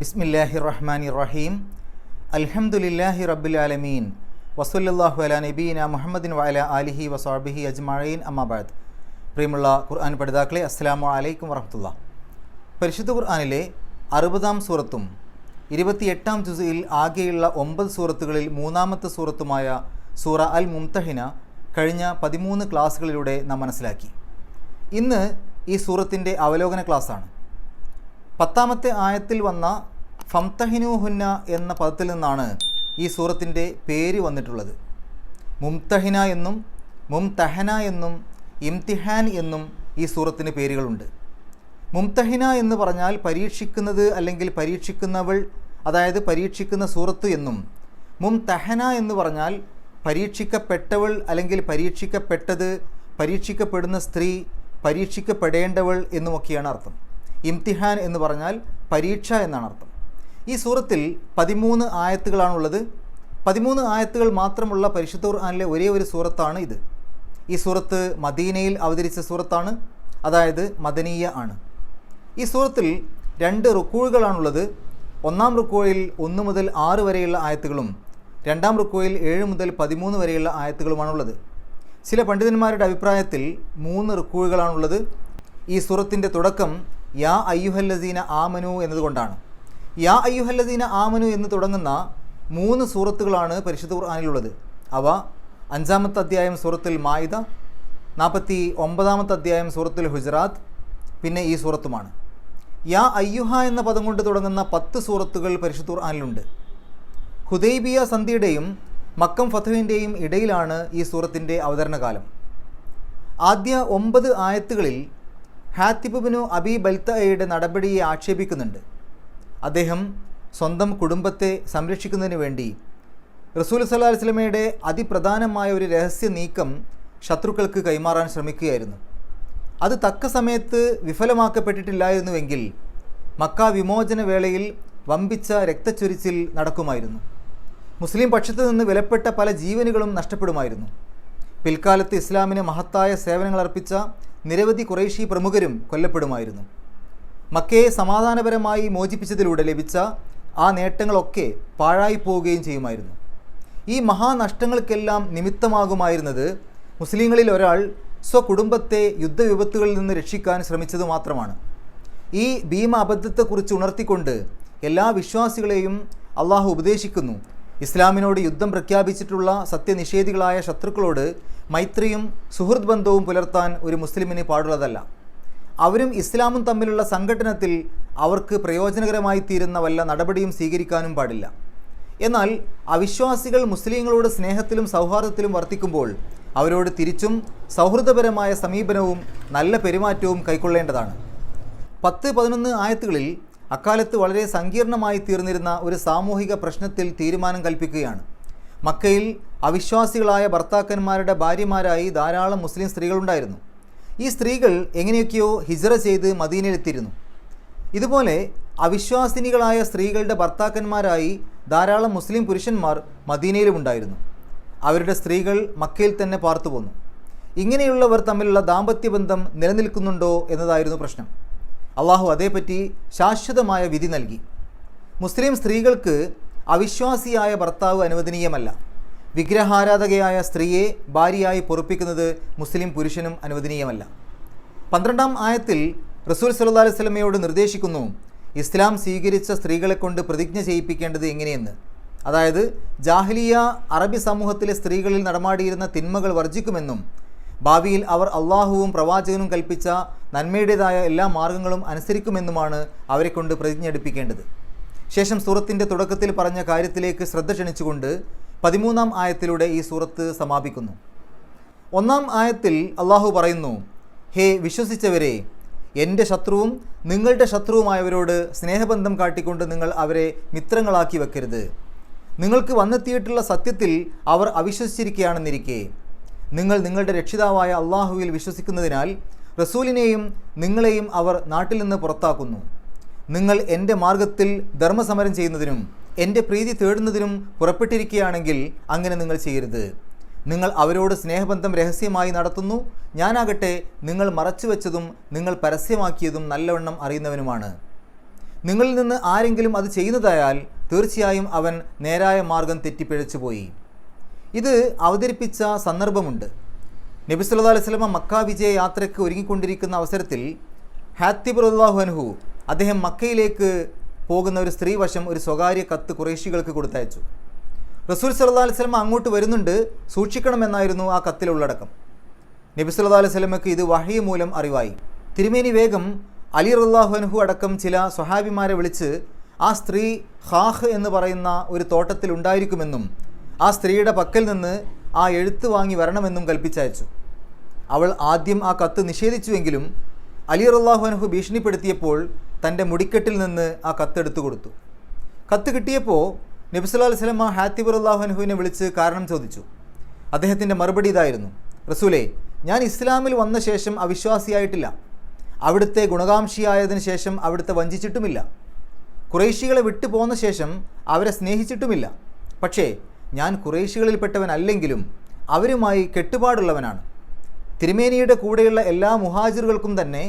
ബിസ്മില്ലാഹിർ റഹ്മാനിർ റഹീം. അൽഹംദുലില്ലാഹി റബ്ബിൽ ആലമീൻ. വസല്ലല്ലാഹു അലാ നബീന മുഹമ്മദിൻ വഅലാ ആലിഹി വസഹ്ബിഹി അജ്മഈൻ. അമ്മാ ബഅദ്. പ്രിയമുള്ള ഖുർആൻ പഠിതാക്കളെ, അസ്സലാമു അലൈക്കും വറഹ്മത്തുള്ളാഹി. പരിശുദ്ധ ഖുർആനിലെ 60-ാം സൂറത്തും 28-ാം ജുസ്ഇൽ ആകെയുള്ള 9 സൂറത്തുകളിൽ മൂന്നാമത്തെ സൂറത്തുമായ സൂറ അൽ മുംതഹിന കഴിഞ്ഞ 13 ക്ലാസ്സുകളിലൂടെ നാം മനസ്സിലാക്കി. ഇന്ന് ഈ സൂറത്തിൻ്റെ അവലോകന ക്ലാസ്സാണ്. 10-ാമത്തെ ആയത്തിൽ വന്ന ഫംതഹിനൂഹുന്ന എന്ന പദത്തിൽ നിന്നാണ് ഈ സൂറത്തിൻ്റെ പേര് വന്നിട്ടുള്ളത്. മുംതഹിന എന്നും മുംതഹന എന്നും ഇംതിഹാൻ എന്നും ഈ സൂറത്തിന് പേരുകളുണ്ട്. മുംതഹിന എന്ന് പറഞ്ഞാൽ പരീക്ഷിക്കുന്നത് അല്ലെങ്കിൽ പരീക്ഷിക്കുന്നവൾ, അതായത് പരീക്ഷിക്കുന്ന സൂറത്ത് എന്നും, മുംതഹന എന്ന് പറഞ്ഞാൽ പരീക്ഷിക്കപ്പെട്ടവൾ അല്ലെങ്കിൽ പരീക്ഷിക്കപ്പെട്ടത്, പരീക്ഷിക്കപ്പെടുന്ന സ്ത്രീ, പരീക്ഷിക്കപ്പെടേണ്ടവൾ എന്നുമൊക്കെയാണ് അർത്ഥം. ഇംതിഹാൻ എന്ന് പറഞ്ഞാൽ പരീക്ഷ എന്നാണ് അർത്ഥം. ഈ സൂറത്തിൽ 13 ആയത്തുകളാണുള്ളത്. 13 ആയത്തുകൾ മാത്രമുള്ള പരിശുദ്ധ ഖുർആനിലെ ഒരേ ഒരു സൂറത്താണ് ഇത്. ഈ സൂറത്ത് മദീനയിൽ അവതരിച്ച സൂറത്താണ്, അതായത് മദനീയ ആണ്. ഈ സൂറത്തിൽ 2 റുക്കൂഴുകളാണുള്ളത്. 1-ാം റുക്കൂഴിൽ 1 മുതൽ 6 വരെയുള്ള ആയത്തുകളും 2-ാം റുക്കൂഴിൽ 7 മുതൽ 13 വരെയുള്ള ആയത്തുകളുമാണുള്ളത്. ചില പണ്ഡിതന്മാരുടെ അഭിപ്രായത്തിൽ 3 റുക്കൂഴുകളാണുള്ളത്. ഈ സൂറത്തിൻ്റെ തുടക്കം യാ അയ്യുഹല്ലദീന ആമനു എന്നതുകൊണ്ടാണ്. യാ അയ്യുഹല്ലദീന ആമനു എന്ന് തുടങ്ങുന്ന 3 സൂറത്തുകളാണ് പരിശുദ്ധ ഖുർആനിലുള്ളത്. അവ 5-ാമത്തെ അധ്യായം സൂറത്തുൽ മാഇദ, 49-ാമത്തെ അധ്യായം സൂറത്തുൽ ഹുജറാത്ത്, പിന്നെ ഈ സൂറത്തുമാണ്. യാ അയ്യുഹ എന്ന പദം കൊണ്ട് തുടങ്ങുന്ന 10 സൂറത്തുകൾ പരിശുദ്ധ ഖുർആനിലുണ്ട്. ഹുദൈബിയ സന്ധിയുടെയും മക്കം ഫത്ഹിൻ്റെയും ഇടയിലാണ് ഈ സൂറത്തിൻ്റെ അവതരണകാലം. ആദ്യ 9 ആയത്തുകളിൽ ഹാത്തിബ് ഇബ്നു അബി ബൽതഅയുടെ നടപടിയെ ആക്ഷേപിക്കുന്നുണ്ട്. അദ്ദേഹം സ്വന്തം കുടുംബത്തെ സംരക്ഷിക്കുന്നതിന് വേണ്ടി റസൂൽ സല്ലല്ലാഹു അലൈഹി വസല്ലമയുടെ അതിപ്രധാനമായ ഒരു രഹസ്യ നീക്കം ശത്രുക്കൾക്ക് കൈമാറാൻ ശ്രമിക്കുകയായിരുന്നു. അത് തക്ക സമയത്ത് വിഫലമാക്കപ്പെട്ടിട്ടില്ലായിരുന്നുവെങ്കിൽ മക്ക വിമോചന വേളയിൽ വമ്പിച്ച രക്തച്ചൊരിച്ചിൽ നടക്കുമായിരുന്നു. മുസ്ലിം പക്ഷത്ത് നിന്ന് വിലപ്പെട്ട പല ജീവനുകളും നഷ്ടപ്പെടുമായിരുന്നു. പിൽക്കാലത്ത് ഇസ്ലാമിന് മഹത്തായ സേവനങ്ങൾ അർപ്പിച്ച നിരവധി ഖുറൈശി പ്രമുഖരും കൊല്ലപ്പെടുമായിരുന്നു. മക്കയെ സമാധാനപരമായി മോചിപ്പിച്ചതിലൂടെ ലഭിച്ച ആ നേട്ടങ്ങളൊക്കെ പാഴായി പോവുകയും ചെയ്യുമായിരുന്നു. ഈ മഹാനഷ്ടങ്ങൾക്കെല്ലാം നിമിത്തമാകുമായിരുന്നത് മുസ്ലിങ്ങളിൽ ഒരാൾ സ്വകുടുംബത്തെ യുദ്ധവിപത്തുകളിൽ നിന്ന് രക്ഷിക്കാൻ ശ്രമിച്ചത് മാത്രമാണ്. ഈ ഭീമ അബദ്ധത്തെക്കുറിച്ച് ഉണർത്തിക്കൊണ്ട് എല്ലാ വിശ്വാസികളെയും അള്ളാഹു ഉപദേശിക്കുന്നു. ഇസ്ലാമിനോട് യുദ്ധം പ്രഖ്യാപിച്ചിട്ടുള്ള സത്യനിഷേധികളായ ശത്രുക്കളോട് മൈത്രിയും സുഹൃത്ത് ബന്ധവും പുലർത്താൻ ഒരു മുസ്ലിമിന് പാടുള്ളതല്ല. അവരും ഇസ്ലാമും തമ്മിലുള്ള സംഘട്ടനത്തിൽ അവർക്ക് പ്രയോജനകരമായി തീരുന്ന വല്ല നടപടിയും സ്വീകരിക്കാനും പാടില്ല. എന്നാൽ അവിശ്വാസികൾ മുസ്ലിങ്ങളോട് സ്നേഹത്തിലും സൗഹാർദ്ദത്തിലും വർത്തിക്കുമ്പോൾ അവരോട് തിരിച്ചും സൗഹൃദപരമായ സമീപനവും നല്ല പെരുമാറ്റവും കൈക്കൊള്ളേണ്ടതാണ്. 10-11 ആയത്തുകളിൽ അക്കാലത്ത് വളരെ സങ്കീർണമായി തീർന്നിരുന്ന ഒരു സാമൂഹിക പ്രശ്നത്തിൽ തീരുമാനം കൽപ്പിക്കുകയാണ്. മക്കയിൽ അവിശ്വാസികളായ ഭർത്താക്കന്മാരുടെ ഭാര്യമാരായി ധാരാളം മുസ്ലിം സ്ത്രീകളുണ്ടായിരുന്നു. ഈ സ്ത്രീകൾ എങ്ങനെയൊക്കെയോ ഹിജ്റ ചെയ്ത് മദീനയിലെത്തിയിരുന്നു. ഇതുപോലെ അവിശ്വാസിനികളായ സ്ത്രീകളുടെ ഭർത്താക്കന്മാരായി ധാരാളം മുസ്ലിം പുരുഷന്മാർ മദീനയിലുമുണ്ടായിരുന്നു. അവരുടെ സ്ത്രീകൾ മക്കയിൽ തന്നെ പാർത്തുപോന്നു. ഇങ്ങനെയുള്ളവർ തമ്മിലുള്ള ദാമ്പത്യബന്ധം നിലനിൽക്കുന്നുണ്ടോ എന്നതായിരുന്നു പ്രശ്നം. അള്ളാഹു അതേപ്പറ്റി ശാശ്വതമായ വിധി നൽകി. മുസ്ലിം സ്ത്രീകൾക്ക് അവിശ്വാസിയായ ഭർത്താവ് അനുവദനീയമല്ല. വിഗ്രഹാരാധകയായ സ്ത്രീയെ ഭാര്യയായി പൊറുപ്പിക്കുന്നത് മുസ്ലിം പുരുഷനും അനുവദനീയമല്ല. 12-ാം ആയത്തിൽ റസൂൽ സല്ലല്ലാഹു അലൈഹി വസല്ലമയോട് നിർദ്ദേശിക്കുന്നു ഇസ്ലാം സ്വീകരിച്ച സ്ത്രീകളെ കൊണ്ട് പ്രതിജ്ഞ ചെയ്യിപ്പിക്കേണ്ടത് എങ്ങനെയെന്ന്. അതായത് ജാഹിലിയ അറബി സമൂഹത്തിലെ സ്ത്രീകളിൽ നടമാടിയിരുന്ന തിന്മകൾ വർജിക്കുമെന്നും ഭാവിയിൽ അവർ അള്ളാഹുവും പ്രവാചകനും കൽപ്പിച്ച നന്മയുടേതായ എല്ലാ മാർഗങ്ങളും അനുസരിക്കുമെന്നുമാണ് അവരെ കൊണ്ട് പ്രതിജ്ഞ എടുപ്പിക്കേണ്ടത്. ശേഷം സൂറത്തിൻ്റെ തുടക്കത്തിൽ പറഞ്ഞ കാര്യത്തിലേക്ക് ശ്രദ്ധ ക്ഷണിച്ചുകൊണ്ട് 13-ാം ആയത്തിലൂടെ ഈ സൂറത്ത് സമാപിക്കുന്നു. 1-ാം ആയത്തിൽ അള്ളാഹു പറയുന്നു, ഹേ വിശ്വസിച്ചവരെ, എൻ്റെ ശത്രുവും നിങ്ങളുടെ ശത്രുവുമായവരോട് സ്നേഹബന്ധം കാട്ടിക്കൊണ്ട് നിങ്ങൾ അവരെ മിത്രങ്ങളാക്കി വെക്കരുത്. നിങ്ങൾക്ക് വന്നെത്തിയിട്ടുള്ള സത്യത്തിൽ അവർ അവിശ്വസിച്ചിരിക്കുകയാണെന്നിരിക്കെ നിങ്ങൾ നിങ്ങളുടെ രക്ഷിതാവായ അള്ളാഹുവിൽ വിശ്വസിക്കുന്നതിനാൽ റസൂലിനെയും നിങ്ങളെയും അവർ നാട്ടിൽ നിന്ന് പുറത്താക്കുന്നു. നിങ്ങൾ എൻ്റെ മാർഗത്തിൽ ധർമ്മസമരം ചെയ്യുന്നതിനും എൻ്റെ പ്രീതി തേടുന്നതിനും പുറപ്പെട്ടിരിക്കുകയാണെങ്കിൽ അങ്ങനെ നിങ്ങൾ ചെയ്യരുത്. നിങ്ങൾ അവരോട് സ്നേഹബന്ധം രഹസ്യമായി നടത്തുന്നു. ഞാനാകട്ടെ നിങ്ങൾ മറച്ചുവെച്ചതും നിങ്ങൾ പരസ്യമാക്കിയതും നല്ലവണ്ണം അറിയുന്നവനുമാണ്. നിങ്ങളിൽ നിന്ന് ആരെങ്കിലും അത് ചെയ്യുന്നതായാൽ തീർച്ചയായും അവൻ നേരായ മാർഗം തെറ്റിപ്പിഴച്ചു പോയി. ഇത് അവതരിപ്പിച്ച സന്ദർഭമുണ്ട്. നബി സല്ലല്ലാഹു അലൈഹി വസല്ലം മക്ക വിജയ യാത്രയ്ക്ക് ഒരുങ്ങിക്കൊണ്ടിരിക്കുന്ന അവസരത്തിൽ ഹാത്തിബ് റളിയല്ലാഹു അൻഹു അദ്ദേഹം മക്കയിലേക്ക് പോകുന്ന ഒരു സ്ത്രീ വശം ഒരു സ്വകാര്യ കത്ത് ഖുറൈശികൾക്ക് കൊടുത്തയച്ചു. റസൂൽ സല്ലല്ലാഹു അലൈഹി വസല്ലം അങ്ങോട്ട് വരുന്നുണ്ട്, സൂക്ഷിക്കണമെന്നായിരുന്നു ആ കത്തിലെ ഉള്ളടക്കം. നബി സല്ലല്ലാഹു അലൈഹി വസല്ലമക്ക് ഇത് വഹി മൂലം അറിവായി. തിരുമേനി വേഗം അലി റളിയല്ലാഹു അൻഹു അടക്കം ചില സ്വഹാബിമാരെ വിളിച്ച് ആ സ്ത്രീ ഖാഹ് എന്ന് പറയുന്ന ഒരു തോട്ടത്തിൽ ഉണ്ടായിരിക്കുമെന്നും ആ സ്ത്രീയുടെ പക്കൽ നിന്ന് ആ എഴുത്ത് വാങ്ങി വരണമെന്നും കൽപ്പിച്ചയച്ചു. അവൾ ആദ്യം ആ കത്ത് നിഷേധിച്ചുവെങ്കിലും അലി റളിയല്ലാഹു അൻഹു ഭീഷണിപ്പെടുത്തിയപ്പോൾ തൻ്റെ മുടിക്കെട്ടിൽ നിന്ന് ആ കത്തെടുത്തു കൊടുത്തു. കത്ത് കിട്ടിയപ്പോൾ നബി സല്ലല്ലാഹു അലൈഹി വസല്ലം ഹാത്തിബ് റളിയല്ലാഹു അൻഹുവിനെ വിളിച്ച് കാരണം ചോദിച്ചു. അദ്ദേഹത്തിൻ്റെ മറുപടി ഇതായിരുന്നു: റസൂലേ, ഞാൻ ഇസ്ലാമിൽ വന്ന ശേഷം അവിശ്വാസിയായിട്ടില്ല. അവിടുത്തെ ഗുണകാംക്ഷിയായതിനു ശേഷം അവിടുത്തെ വഞ്ചിച്ചിട്ടുമില്ല. ഖുറൈശികളെ വിട്ടു പോന്ന ശേഷം അവരെ സ്നേഹിച്ചിട്ടുമില്ല. പക്ഷേ ഞാൻ ഖുറൈശികളിൽപ്പെട്ടവനല്ലെങ്കിലും അവരുമായി കെട്ടുപാടുള്ളവനാണ്. തിരുമേനിയുടെ കൂടെയുള്ള എല്ലാ മുഹാജിറുകൾക്കും തന്നെ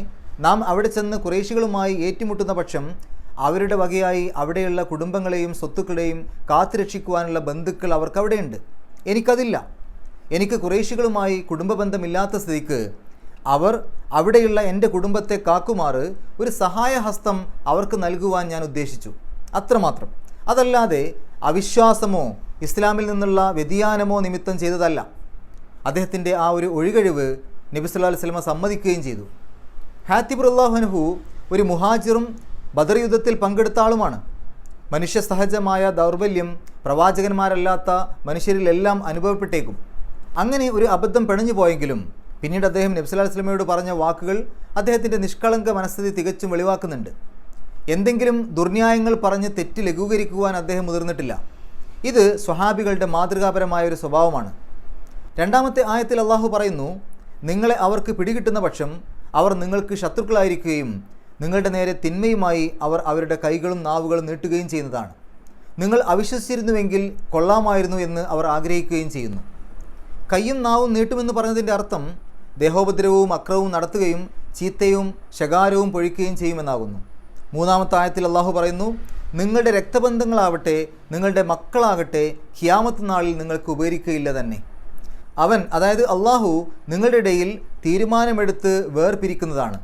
നാം അവിടെ ചെന്ന് ഖുറൈശികളുമായി ഏറ്റുമുട്ടുന്ന പക്ഷം അവരുടെ വകയായി അവിടെയുള്ള കുടുംബങ്ങളെയും സ്വത്തുക്കളെയും കാത്തുരക്ഷിക്കുവാനുള്ള ബന്ധുക്കൾ അവർക്കവിടെയുണ്ട്. എനിക്കതില്ല. എനിക്ക് ഖുറൈശികളുമായി കുടുംബബന്ധമില്ലാത്ത സ്ഥിതിക്ക് അവർ അവിടെയുള്ള എൻ്റെ കുടുംബത്തെ കാക്കുമാറ് ഒരു സഹായഹസ്തം അവർക്ക് നൽകുവാൻ ഞാൻ ഉദ്ദേശിച്ചു, അത്രമാത്രം. അതല്ലാതെ അവിശ്വാസമോ ഇസ്ലാമിൽ നിന്നുള്ള വ്യതിയാനമോ നിമിത്തം ചെയ്തതല്ല. അദ്ദേഹത്തിൻ്റെ ആ ഒരു ഒഴികഴിവ് നബി സല്ലല്ലാഹു അലൈഹി വസല്ലം സമ്മതിക്കുകയും ചെയ്തു. ഹാത്തിബ് റളിയല്ലാഹു അൻഹു ഒരു മുഹാജിറും ബദർ യുദ്ധത്തിൽ പങ്കെടുത്ത ആളുമാണ്. മനുഷ്യ സഹജമായ ദൗർബല്യം പ്രവാചകന്മാരല്ലാത്ത മനുഷ്യരിലെല്ലാം അനുഭവപ്പെട്ടേക്കും. അങ്ങനെ ഒരു അബദ്ധം പിണഞ്ഞു പോയെങ്കിലും പിന്നീട് അദ്ദേഹം നബി സല്ലല്ലാഹു അലൈഹി വസല്ലമയോട് പറഞ്ഞ വാക്കുകൾ അദ്ദേഹത്തിൻ്റെ നിഷ്കളങ്ക മനസ്ഥിതി തികച്ചും വെളിവാക്കുന്നുണ്ട്. എന്തെങ്കിലും ദുർന്യായങ്ങൾ പറഞ്ഞ് തെറ്റ് ലഘൂകരിക്കുവാൻ അദ്ദേഹം മുതിർന്നിട്ടില്ല. ഇത് സ്വഹാബികളുടെ മാതൃകാപരമായ ഒരു സ്വഭാവമാണ്. രണ്ടാമത്തെ ആയത്തിൽ അള്ളാഹു പറയുന്നു, നിങ്ങളെ അവർക്ക് പിടികിട്ടുന്ന പക്ഷം അവർ നിങ്ങൾക്ക് ശത്രുക്കളായിരിക്കുകയും നിങ്ങളുടെ നേരെ തിന്മയുമായി അവർ അവരുടെ കൈകളും നാവുകളും നീട്ടുകയും ചെയ്യുന്നതാണ്. നിങ്ങൾ അവിശ്വസിച്ചിരുന്നുവെങ്കിൽ കൊള്ളാമായിരുന്നു എന്ന് അവർ ആഗ്രഹിക്കുകയും ചെയ്യുന്നു. കയ്യും നാവും നീട്ടുമെന്ന് പറഞ്ഞതിൻ്റെ അർത്ഥം ദേഹോപദ്രവവും അക്രമവും നടത്തുകയും ചീത്തയും ശകാരവും പൊഴിക്കുകയും ചെയ്യുമെന്നാകുന്നു. മൂന്നാമത്തെ ആയത്തിൽ അള്ളാഹു പറയുന്നു, നിങ്ങളുടെ രക്തബന്ധങ്ങളാവട്ടെ നിങ്ങളുടെ മക്കളാകട്ടെ ഖിയാമത്ത് നാളിൽ നിങ്ങൾക്ക് ഉപകരിക്കുകയില്ല തന്നെ. അവൻ, അതായത് അള്ളാഹു, നിങ്ങളുടെ ഇടയിൽ തീരുമാനമെടുത്ത് വേർപിരിക്കുന്നതാണ്.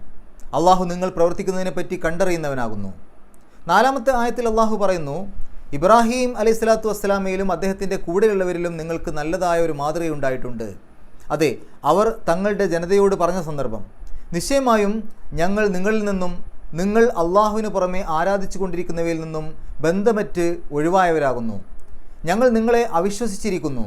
അള്ളാഹു നിങ്ങൾ പ്രവർത്തിക്കുന്നതിനെപ്പറ്റി കണ്ടറിയുന്നവനാകുന്നു. നാലാമത്തെ ആയത്തിൽ അള്ളാഹു പറയുന്നു, ഇബ്രാഹിം അലൈഹി സ്വലാത്തു വസ്സലാമയിലും അദ്ദേഹത്തിൻ്റെ കൂടെയുള്ളവരിലും നിങ്ങൾക്ക് നല്ലതായ ഒരു മാതൃകയുണ്ടായിട്ടുണ്ട്. അതെ, അവർ തങ്ങളുടെ ജനതയോട് പറഞ്ഞ സന്ദർഭം, നിശ്ചയമായും ഞങ്ങൾ നിങ്ങളിൽ നിന്നും നിങ്ങൾ അള്ളാഹുവിന് പുറമെ ആരാധിച്ചു കൊണ്ടിരിക്കുന്നവയിൽ നിന്നും ബന്ധമറ്റ് ഒഴിവായവരാകുന്നു. ഞങ്ങൾ നിങ്ങളെ അവിശ്വസിച്ചിരിക്കുന്നു.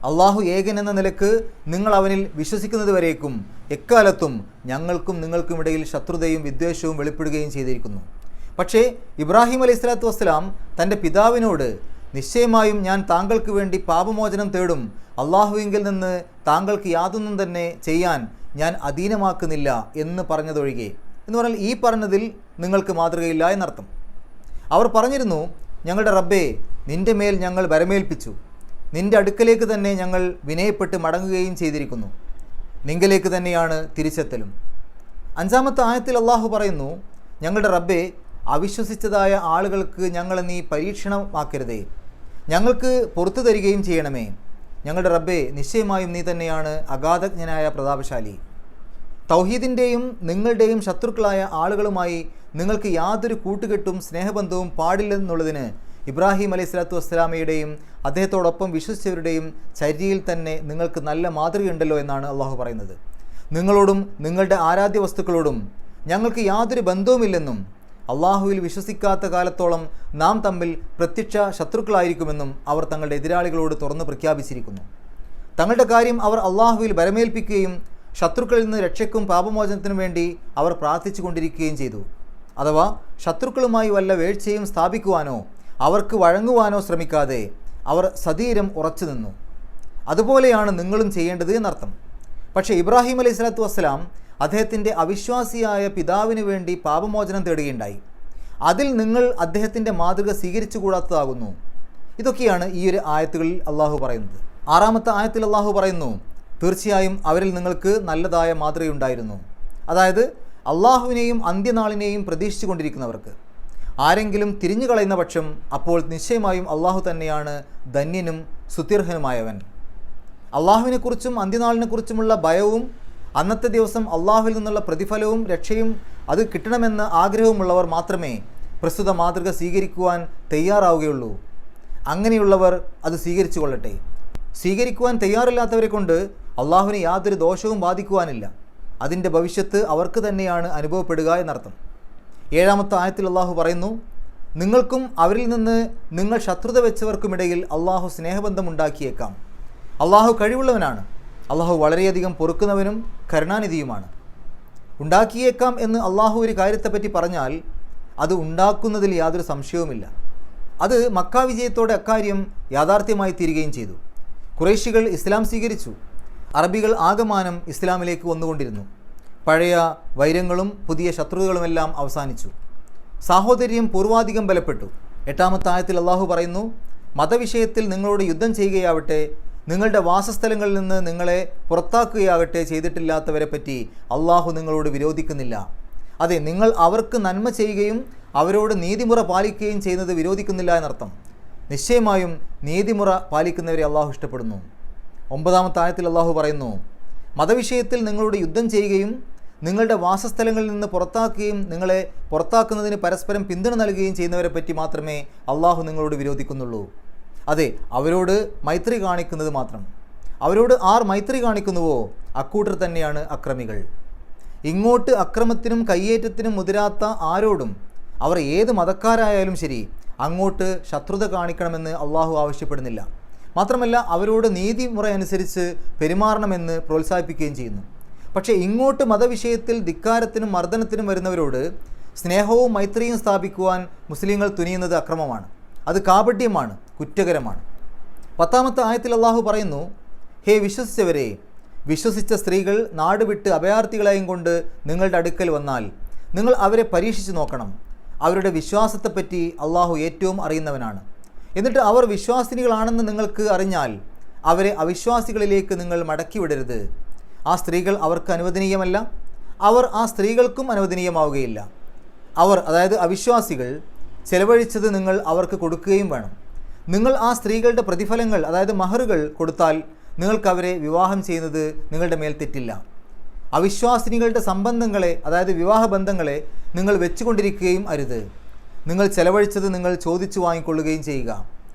അള്ളാഹു ഏകൻ എന്ന നിലക്ക് നിങ്ങൾ അവനിൽ വിശ്വസിക്കുന്നതുവരേക്കും എക്കാലത്തും ഞങ്ങൾക്കും നിങ്ങൾക്കുമിടയിൽ ശത്രുതയും വിദ്വേഷവും വെളിപ്പെടുകയും ചെയ്തിരിക്കുന്നു. പക്ഷേ ഇബ്രാഹിം അലൈഹി സ്വലാത്തു വസ്സലാം തൻ്റെ പിതാവിനോട്, നിശ്ചയമായും ഞാൻ താങ്കൾക്ക് വേണ്ടി പാപമോചനം തേടും, അള്ളാഹുവിങ്കിൽ നിന്ന് താങ്കൾക്ക് യാതൊന്നും തന്നെ ചെയ്യാൻ ഞാൻ അധീനമാക്കുന്നില്ല എന്ന് പറഞ്ഞതൊഴികെ, എന്ന് പറഞ്ഞാൽ ഈ പറഞ്ഞതിൽ നിങ്ങൾക്ക് മാതൃകയില്ല എന്നർത്ഥം. അവർ പറഞ്ഞിരുന്നു, ഞങ്ങളുടെ റബ്ബേ, നിൻ്റെ മേൽ ഞങ്ങൾ വരമേൽപ്പിച്ചു, നിൻ്റെ അടുക്കലേക്ക് തന്നെ ഞങ്ങൾ വിനയപ്പെട്ട് മടങ്ങുകയും ചെയ്തിരിക്കുന്നു, നിങ്കലേക്ക് തന്നെയാണ് തിരിച്ചെത്തലും. അഞ്ചാമത്തെ ആയത്തിൽ അള്ളാഹു പറയുന്നു, ഞങ്ങളുടെ റബ്ബേ, അവിശ്വസിച്ചതായ ആളുകൾക്ക് ഞങ്ങളെ നീ പരീക്ഷണമാക്കരുതേ, ഞങ്ങൾക്ക് പുറത്തു തരികയും ചെയ്യണമേ. ഞങ്ങളുടെ റബ്ബേ, നിശ്ചയമായും നീ തന്നെയാണ് അഗാധജ്ഞനായ പ്രതാപശാലി. തൗഹീദിൻ്റെയും നിങ്ങളുടെയും ശത്രുക്കളായ ആളുകളുമായി നിങ്ങൾക്ക് യാതൊരു കൂട്ടുകെട്ടും സ്നേഹബന്ധവും പാടില്ലെന്നുള്ളതിന് ഇബ്രാഹിം അലൈഹി സ്വലാത്തു വസ്സലാമയുടെയും അദ്ദേഹത്തോടൊപ്പം വിശ്വസിച്ചവരുടെയും ചര്യയിൽ തന്നെ നിങ്ങൾക്ക് നല്ല മാതൃകയുണ്ടല്ലോ എന്നാണ് അള്ളാഹു പറയുന്നത്. നിങ്ങളോടും നിങ്ങളുടെ ആരാധ്യ വസ്തുക്കളോടും ഞങ്ങൾക്ക് യാതൊരു ബന്ധവുമില്ലെന്നും അള്ളാഹുവിൽ വിശ്വസിക്കാത്ത കാലത്തോളം നാം തമ്മിൽ പ്രത്യക്ഷ ശത്രുക്കളായിരിക്കുമെന്നും അവർ തങ്ങളുടെ എതിരാളികളോട് തുറന്ന് പ്രഖ്യാപിച്ചിരിക്കുന്നു. തങ്ങളുടെ കാര്യം അവർ അള്ളാഹുവിൽ ബരമേൽപ്പിക്കുകയും ശത്രുക്കളിൽ നിന്ന് രക്ഷയ്ക്കും പാപമോചനത്തിനു വേണ്ടി അവർ പ്രാർത്ഥിച്ചു കൊണ്ടിരിക്കുകയും ചെയ്തു. അഥവാ ശത്രുക്കളുമായി വല്ല വീഴ്ചയും സ്ഥാപിക്കുവാനോ അവർക്ക് വഴങ്ങുവാനോ ശ്രമിക്കാതെ അവർ സധീരം ഉറച്ചു നിന്നു. അതുപോലെയാണ് നിങ്ങളും ചെയ്യേണ്ടത് എന്നർത്ഥം. പക്ഷേ ഇബ്രാഹിം അലൈഹി സ്വലാത്തു വസ്സലാം അദ്ദേഹത്തിൻ്റെ അവിശ്വാസിയായ പിതാവിന് വേണ്ടി പാപമോചനം തേടുകയുണ്ടായി. അതിൽ നിങ്ങൾ അദ്ദേഹത്തിൻ്റെ മാതൃക സ്വീകരിച്ചു കൂടാത്തതാകുന്നു. ഇതൊക്കെയാണ് ഈ ഒരു ആയത്തുകളിൽ അള്ളാഹു പറയുന്നത്. ആറാമത്തെ ആയത്തിൽ അള്ളാഹു പറയുന്നു, തീർച്ചയായും അവരിൽ നിങ്ങൾക്ക് നല്ലതായ മാതൃകയുണ്ടായിരുന്നു. അതായത് അള്ളാഹുവിനെയും അന്ത്യനാളിനെയും പ്രതീക്ഷിച്ചു കൊണ്ടിരിക്കുന്നവർക്ക്. ആരെങ്കിലും തിരിഞ്ഞു കളയുന്ന പക്ഷം അപ്പോൾ നിശ്ചയമായും അള്ളാഹു തന്നെയാണ് ധന്യനും സുത്യർഹനുമായവൻ. അള്ളാഹുവിനെക്കുറിച്ചും അന്ത്യനാളിനെക്കുറിച്ചുമുള്ള ഭയവും അന്നത്തെ ദിവസം അള്ളാഹുവിൽ നിന്നുള്ള പ്രതിഫലവും രക്ഷയും അത് കിട്ടണമെന്ന ആഗ്രഹവുമുള്ളവർ മാത്രമേ പ്രസ്തുത മാതൃക സ്വീകരിക്കുവാൻ തയ്യാറാവുകയുള്ളൂ. അങ്ങനെയുള്ളവർ അത് സ്വീകരിച്ചു കൊള്ളട്ടെ. സ്വീകരിക്കുവാൻ തയ്യാറില്ലാത്തവരെ കൊണ്ട് അള്ളാഹുവിന് യാതൊരു ദോഷവും ബാധിക്കുവാനില്ല. അതിൻ്റെ ഭവിഷ്യത്ത് അവർക്ക് തന്നെയാണ് അനുഭവപ്പെടുക എന്നർത്ഥം. 7-ാമത്തെ ആയത്തിൽ അള്ളാഹു പറയുന്നു, നിങ്ങൾക്കും അവരിൽ നിന്ന് നിങ്ങൾ ശത്രുത വെച്ചവർക്കുമിടയിൽ അള്ളാഹു സ്നേഹബന്ധമുണ്ടാക്കിയേക്കാം. അള്ളാഹു കഴിവുള്ളവനാണ്. അള്ളാഹു വളരെയധികം പൊറുക്കുന്നവനും കരുണാനിധിയുമാണ്. ഉണ്ടാക്കിയേക്കാം എന്ന് അള്ളാഹു ഒരു കാര്യത്തെപ്പറ്റി പറഞ്ഞാൽ അത് ഉണ്ടാക്കുന്നതിൽ യാതൊരു സംശയവുമില്ല. അത് മക്ക വിജയത്തോടെ അക്കാര്യം യാഥാർത്ഥ്യമായി തീരുകയും ചെയ്തു. ഖുറൈശികൾ ഇസ്ലാം സ്വീകരിച്ചു. അറബികൾ ആകമാനം ഇസ്ലാമിലേക്ക് വന്നുകൊണ്ടിരുന്നു. പഴയ വൈരങ്ങളും പുതിയ ശത്രുതകളുമെല്ലാം അവസാനിച്ചു. സാഹോദര്യം പൂർവാധികം ബലപ്പെട്ടു. 8-ാമത്തെ ആയത്തിൽ അള്ളാഹു പറയുന്നു, മതവിഷയത്തിൽ നിങ്ങളോട് യുദ്ധം ചെയ്യുകയാവട്ടെ, നിങ്ങളുടെ വാസസ്ഥലങ്ങളിൽ നിന്ന് നിങ്ങളെ പുറത്താക്കുകയാകട്ടെ ചെയ്തിട്ടില്ലാത്തവരെ പറ്റി അള്ളാഹു നിങ്ങളോട് വിരോധിക്കുന്നില്ല. അതെ, നിങ്ങൾ അവർക്ക് നന്മ ചെയ്യുകയും അവരോട് നീതിമുറ പാലിക്കുകയും ചെയ്യുന്നത് വിരോധിക്കുന്നില്ല എന്നർത്ഥം. നിശ്ചയമായും നീതിമുറ പാലിക്കുന്നവരെ അള്ളാഹു ഇഷ്ടപ്പെടുന്നു. 9-ാമത്തെ ആയത്തിൽ അള്ളാഹു പറയുന്നു, മതവിഷയത്തിൽ നിങ്ങളോട് യുദ്ധം ചെയ്യുകയും നിങ്ങളുടെ വാസസ്ഥലങ്ങളിൽ നിന്ന് പുറത്താക്കുകയും നിങ്ങളെ പുറത്താക്കുന്നതിന് പരസ്പരം പിന്തുണ നൽകുകയും ചെയ്യുന്നവരെ പറ്റി മാത്രമേ അള്ളാഹു നിങ്ങളോട് വിരോധിക്കുന്നുള്ളൂ. അതെ, അവരോട് മൈത്രി കാണിക്കുന്നത് മാത്രം. അവരോട് ആർ മൈത്രി കാണിക്കുന്നുവോ അക്കൂട്ടർ തന്നെയാണ് അക്രമികൾ. ഇങ്ങോട്ട് അക്രമത്തിനും കയ്യേറ്റത്തിനും മുതിരാത്ത ആരോടും, അവർ ഏത് മതക്കാരായാലും ശരി, അങ്ങോട്ട് ശത്രുത കാണിക്കണമെന്ന് അള്ളാഹു ആവശ്യപ്പെടുന്നില്ല. മാത്രമല്ല അവരോട് നീതിമുറ അനുസരിച്ച് പെരുമാറണമെന്ന് പ്രോത്സാഹിപ്പിക്കുകയും ചെയ്യുന്നു. പക്ഷേ ഇങ്ങോട്ട് മതവിഷയത്തിൽ ധിക്കാരത്തിനും മർദ്ദനത്തിനും വരുന്നവരോട് സ്നേഹവും മൈത്രിയും സ്ഥാപിക്കുവാൻ മുസ്ലിങ്ങൾ തുനിയുന്നത് അക്രമമാണ്. അത് കാപട്യമാണ്, കുറ്റകരമാണ്. 10-ാമത്തെ ആയത്തിൽ അള്ളാഹു പറയുന്നു, ഹേ വിശ്വസിച്ചവരെ, വിശ്വസിച്ച സ്ത്രീകൾ നാടുവിട്ട് അഭയാർത്ഥികളെയും കൊണ്ട് നിങ്ങളുടെ അടുക്കൽ വന്നാൽ നിങ്ങൾ അവരെ പരീക്ഷിച്ച് നോക്കണം. അവരുടെ വിശ്വാസത്തെപ്പറ്റി അള്ളാഹു ഏറ്റവും അറിയുന്നവനാണ്. എന്നിട്ട് അവർ വിശ്വാസിനികളാണെന്ന് നിങ്ങൾക്ക് അറിഞ്ഞാൽ അവരെ അവിശ്വാസികളിലേക്ക് നിങ്ങൾ മടക്കിവിടരുത്. ആ സ്ത്രീകൾ അവർക്ക് അനുവദനീയമല്ല, അവർ ആ സ്ത്രീകൾക്കും അനുവദനീയമാവുകയില്ല. അവർ, അതായത് അവിശ്വാസികൾ, ചെലവഴിച്ചത് നിങ്ങൾ അവർക്ക് കൊടുക്കുകയും വേണം. നിങ്ങൾ ആ സ്ത്രീകളുടെ പ്രതിഫലങ്ങൾ, അതായത് മഹറുകൾ കൊടുത്താൽ നിങ്ങൾക്ക് അവരെ വിവാഹം ചെയ്യുന്നത് നിങ്ങളുടെ മേൽ തെറ്റില്ല. അവിശ്വാസിനികളുടെ സംബന്ധങ്ങളെ, അതായത് വിവാഹബന്ധങ്ങളെ നിങ്ങൾ വെച്ചുകൊണ്ടിരിക്കുകയും അരുത്. നിങ്ങൾ ചെലവഴിച്ചത് നിങ്ങൾ ചോദിച്ചു വാങ്ങിക്കൊള്ളുകയും ചെയ്യുക.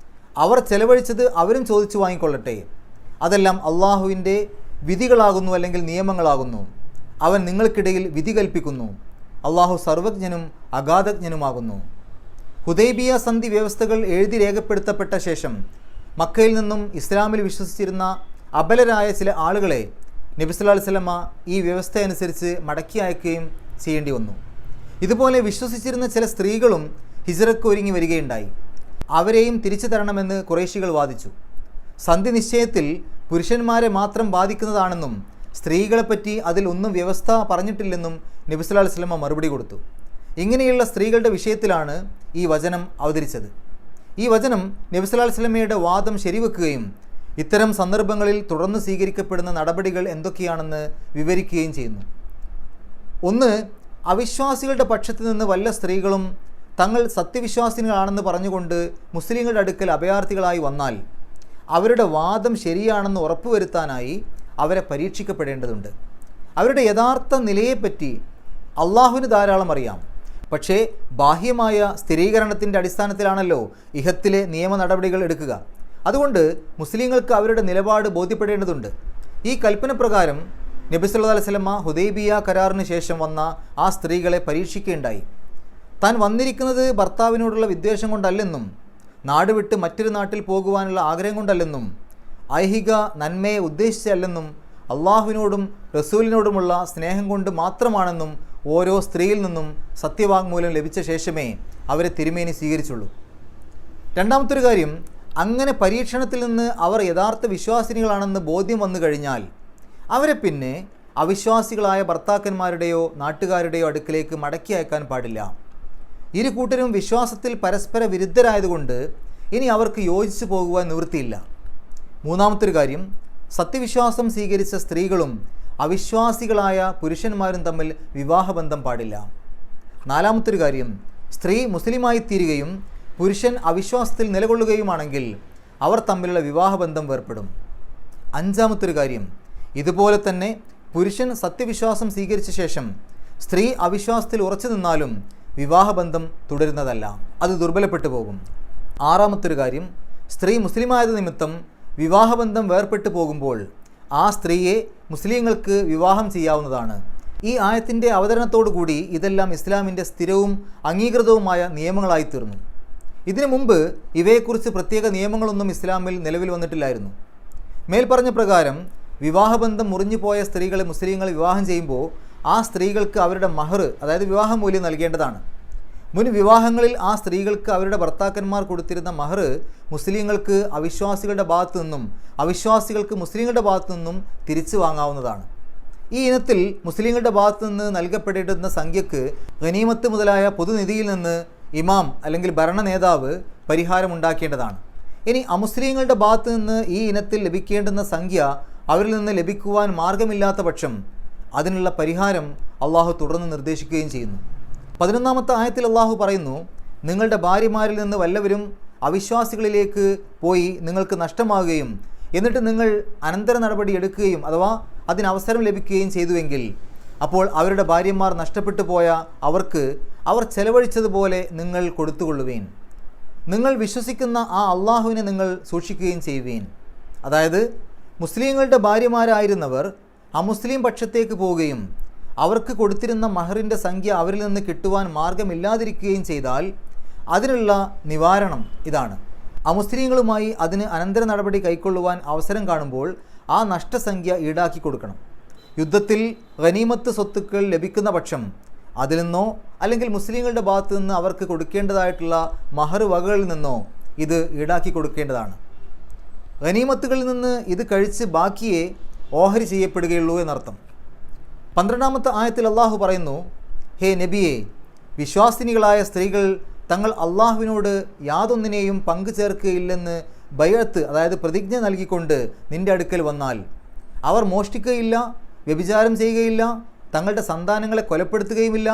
അവർ ചെലവഴിച്ചത് അവരും ചോദിച്ചു വാങ്ങിക്കൊള്ളട്ടെ. അതെല്ലാം അള്ളാഹുവിൻ്റെ വിധികളാകുന്നു, അല്ലെങ്കിൽ നിയമങ്ങളാകുന്നു. അവൻ നിങ്ങൾക്കിടയിൽ വിധി കൽപ്പിക്കുന്നു. അള്ളാഹു സർവജ്ഞനും അഗാധജ്ഞനുമാകുന്നു. ഹുദൈബിയ സന്ധി വ്യവസ്ഥകൾ എഴുതി രേഖപ്പെടുത്തപ്പെട്ട ശേഷം മക്കയിൽ നിന്നും ഇസ്ലാമിൽ വിശ്വസിച്ചിരുന്ന അബലരായ ചില ആളുകളെ നബി സല്ലല്ലാഹു അലൈഹി വസല്ലമ ഈ വ്യവസ്ഥയനുസരിച്ച് മടക്കി അയക്കുകയും ചെയ്യേണ്ടി വന്നു. ഇതുപോലെ വിശ്വസിച്ചിരുന്ന ചില സ്ത്രീകളും ഹിജ്റക്ക് ഒരുങ്ങി വരികയുണ്ടായി. അവരെയും തിരിച്ചു തരണമെന്ന് ഖുറൈശികൾ വാദിച്ചു. സന്ധി നിശ്ചയത്തിൽ പുരുഷന്മാരെ മാത്രം ബാധിക്കുന്നതാണെന്നും സ്ത്രീകളെപ്പറ്റി അതിൽ ഒന്നും വ്യവസ്ഥ പറഞ്ഞിട്ടില്ലെന്നും നബി സല്ലല്ലാഹു അലൈഹി വസല്ലമ മറുപടി കൊടുത്തു. ഇങ്ങനെയുള്ള സ്ത്രീകളുടെ വിഷയത്തിലാണ് ഈ വചനം അവതരിച്ചത്. ഈ വചനം നബി സല്ലല്ലാഹു അലൈഹി വസല്ലമയുടെ വാദം ശരിവെക്കുകയും ഇത്തരം സന്ദർഭങ്ങളിൽ തുടർന്ന് സ്വീകരിക്കപ്പെടുന്ന നടപടികൾ എന്തൊക്കെയാണെന്ന് വിവരിക്കുകയും ചെയ്യുന്നു. ഒന്ന്, അവിശ്വാസികളുടെ പക്ഷത്ത് നിന്ന് വല്ല സ്ത്രീകളും തങ്ങൾ സത്യവിശ്വാസികളാണെന്ന് പറഞ്ഞുകൊണ്ട് മുസ്ലിങ്ങളുടെ അടുക്കൽ അഭയാർത്ഥികളായി വന്നാൽ അവരുടെ വാദം ശരിയാണെന്ന് ഉറപ്പുവരുത്താനായി അവരെ പരീക്ഷിക്കപ്പെടേണ്ടതുണ്ട്. അവരുടെ യഥാർത്ഥ നിലയെപ്പറ്റി അള്ളാഹുവിന് ധാരാളം അറിയാം. പക്ഷേ ബാഹ്യമായ സ്ഥിരീകരണത്തിൻ്റെ അടിസ്ഥാനത്തിലാണല്ലോ ഇഹത്തിലെ നിയമ നടപടികൾ എടുക്കുക. അതുകൊണ്ട് മുസ്ലിങ്ങൾക്ക് അവരുടെ നിലപാട് ബോധ്യപ്പെടേണ്ടതുണ്ട്. ഈ കൽപ്പന പ്രകാരം നബി സല്ലല്ലാഹു അലൈഹി വസല്ലമ ഹുദൈബിയ കരാറിന് ശേഷം വന്ന ആ സ്ത്രീകളെ പരീക്ഷിക്കുകയുണ്ടായി. താൻ വന്നിരിക്കുന്നത് ഭർത്താവിനോടുള്ള വിദ്വേഷം കൊണ്ടല്ലെന്നും നാടുവിട്ട് മറ്റൊരു നാട്ടിൽ പോകുവാനുള്ള ആഗ്രഹം കൊണ്ടല്ലെന്നും ഐഹിക നന്മയെ ഉദ്ദേശിച്ചല്ലെന്നും അള്ളാഹുവിനോടും റസൂലിനോടുമുള്ള സ്നേഹം കൊണ്ട് മാത്രമാണെന്നും ഓരോ സ്ത്രീയിൽ നിന്നും സത്യവാങ്മൂലം ലഭിച്ച ശേഷമേ അവരെ തിരുമേനി സ്വീകരിച്ചുള്ളൂ. രണ്ടാമത്തൊരു കാര്യം, അങ്ങനെ പരീക്ഷണത്തിൽ നിന്ന് അവർ യഥാർത്ഥ വിശ്വാസിനികളാണെന്ന് ബോധ്യം വന്നു കഴിഞ്ഞാൽ അവരെ പിന്നെ അവിശ്വാസികളായ ഭർത്താക്കന്മാരുടെയോ നാട്ടുകാരുടെയോ അടുക്കിലേക്ക് മടക്കി അയക്കാൻ പാടില്ല. ഇരു കൂട്ടരും വിശ്വാസത്തിൽ പരസ്പര വിരുദ്ധരായതുകൊണ്ട് ഇനി അവർക്ക് യോജിച്ചു പോകുവാൻ നിവൃത്തിയില്ല. മൂന്നാമത്തൊരു കാര്യം, സത്യവിശ്വാസം സ്വീകരിച്ച സ്ത്രീകളും അവിശ്വാസികളായ പുരുഷന്മാരും തമ്മിൽ വിവാഹബന്ധം പാടില്ല. നാലാമത്തൊരു കാര്യം, സ്ത്രീ മുസ്ലിമായി തീരുകയും പുരുഷൻ അവിശ്വാസത്തിൽ നിലകൊള്ളുകയുമാണെങ്കിൽ അവർ തമ്മിലുള്ള വിവാഹബന്ധം വേർപ്പെടും. അഞ്ചാമത്തൊരു കാര്യം, ഇതുപോലെ തന്നെ പുരുഷൻ സത്യവിശ്വാസം സ്വീകരിച്ച ശേഷം സ്ത്രീ അവിശ്വാസത്തിൽ ഉറച്ചു നിന്നാലും വിവാഹബന്ധം തുടരുന്നതല്ല, അത് ദുർബലപ്പെട്ടു പോകും. ആറാമത്തൊരു കാര്യം, സ്ത്രീ മുസ്ലിമായത് നിമിത്തം വിവാഹബന്ധം വേർപെട്ടു പോകുമ്പോൾ ആ സ്ത്രീയെ മുസ്ലിങ്ങൾക്ക് വിവാഹം ചെയ്യാവുന്നതാണ്. ഈ ആയത്തിൻ്റെ അവതരണത്തോടുകൂടി ഇതെല്ലാം ഇസ്ലാമിൻ്റെ സ്ഥിരവും അംഗീകൃതവുമായ നിയമങ്ങളായിത്തീർന്നു. ഇതിനു മുമ്പ് ഇവയെക്കുറിച്ച് പ്രത്യേക നിയമങ്ങളൊന്നും ഇസ്ലാമിൽ നിലവിൽ വന്നിട്ടില്ലായിരുന്നു. മേൽപ്പറഞ്ഞ പ്രകാരം വിവാഹബന്ധം മുറിഞ്ഞുപോയ സ്ത്രീകളെ മുസ്ലിങ്ങൾ വിവാഹം ചെയ്യുമ്പോൾ ആ സ്ത്രീകൾക്ക് അവരുടെ മഹർ, അതായത് വിവാഹമൂല്യം നൽകേണ്ടതാണ്. മുൻ വിവാഹങ്ങളിൽ ആ സ്ത്രീകൾക്ക് അവരുടെ ഭർത്താക്കന്മാർ കൊടുത്തിരുന്ന മഹർ മുസ്ലിങ്ങൾക്ക് അവിശ്വാസികളുടെ ഭാഗത്തു നിന്നും അവിശ്വാസികൾക്ക് മുസ്ലിങ്ങളുടെ ഭാഗത്തു നിന്നും തിരിച്ചു വാങ്ങാവുന്നതാണ്. ഈ ഇനത്തിൽ മുസ്ലിങ്ങളുടെ ഭാഗത്തു നിന്ന് നൽകപ്പെടേണ്ടുന്ന സംഖ്യക്ക് ഗനീമത്ത് മുതലായ പൊതുനിധിയിൽ നിന്ന് ഇമാം അല്ലെങ്കിൽ ഭരണ നേതാവ് പരിഹാരമുണ്ടാക്കേണ്ടതാണ്. ഇനി അമുസ്ലിങ്ങളുടെ ഭാഗത്തു നിന്ന് ഈ ഇനത്തിൽ ലഭിക്കേണ്ടുന്ന സംഖ്യ അവരിൽ നിന്ന് ലഭിക്കുവാൻ മാർഗമില്ലാത്ത പക്ഷം അതിനുള്ള പരിഹാരം അള്ളാഹു തുടർന്ന് നിർദ്ദേശിക്കുകയും ചെയ്യുന്നു. 11-ാമത്തെ ആയത്തിൽ അള്ളാഹു പറയുന്നു, നിങ്ങളുടെ ഭാര്യമാരിൽ നിന്ന് വല്ലവരും അവിശ്വാസികളിലേക്ക് പോയി നിങ്ങൾക്ക് നഷ്ടമാകുകയും എന്നിട്ട് നിങ്ങൾ അനന്തര നടപടി എടുക്കുകയും അഥവാ അതിനവസരം ലഭിക്കുകയും ചെയ്തുവെങ്കിൽ അപ്പോൾ അവരുടെ ഭാര്യമാർ നഷ്ടപ്പെട്ടു പോയ അവർക്ക് അവർ ചെലവഴിച്ചതുപോലെ നിങ്ങൾ കൊടുത്തുകൊള്ളുവീൻ. നിങ്ങൾ വിശ്വസിക്കുന്ന ആ അള്ളാഹുവിനെ നിങ്ങൾ സൂക്ഷിക്കുകയും ചെയ്യുവീൻ. അതായത് മുസ്ലിങ്ങളുടെ ഭാര്യമാരായിരുന്നവർ അമുസ്ലിം പക്ഷത്തേക്ക് പോവുകയും അവർക്ക് കൊടുത്തിരുന്ന മഹറിൻ്റെ സംഖ്യ അവരിൽ നിന്ന് കിട്ടുവാൻ മാർഗമില്ലാതിരിക്കുകയും ചെയ്താൽ അതിനുള്ള നിവാരണം ഇതാണ്. അമുസ്ലിങ്ങളുമായി അതിന് അനന്തര നടപടി കൈക്കൊള്ളുവാൻ അവസരം കാണുമ്പോൾ ആ നഷ്ടസംഖ്യ ഈടാക്കി കൊടുക്കണം. യുദ്ധത്തിൽ ഗനീമത്ത് സ്വത്തുക്കൾ ലഭിക്കുന്ന പക്ഷം അതിൽ നിന്നോ അല്ലെങ്കിൽ മുസ്ലിങ്ങളുടെ ഭാഗത്തു നിന്ന് അവർക്ക് കൊടുക്കേണ്ടതായിട്ടുള്ള മഹർ വകകളിൽ നിന്നോ ഇത് ഈടാക്കി കൊടുക്കേണ്ടതാണ്. ഗനീമത്തുകളിൽ നിന്ന് ഇത് കഴിച്ച് ബാക്കിയെ ഓഹരി ചെയ്യപ്പെടുകയുള്ളൂ എന്നർത്ഥം. 12-ാമത്തെ ആയത്തിൽ അള്ളാഹു പറയുന്നു, ഹേ നബിയെ, വിശ്വാസിനികളായ സ്ത്രീകൾ തങ്ങൾ അള്ളാഹുവിനോട് യാതൊന്നിനെയും പങ്കു ചേർക്കുകയില്ലെന്ന് ബൈഅത്ത്, അതായത് പ്രതിജ്ഞ നൽകിക്കൊണ്ട് നിൻ്റെ അടുക്കൽ വന്നാൽ അവർ മോഷ്ടിക്കുകയില്ല, വ്യഭിചാരം ചെയ്യുകയില്ല, തങ്ങളുടെ സന്താനങ്ങളെ കൊലപ്പെടുത്തുകയുമില്ല,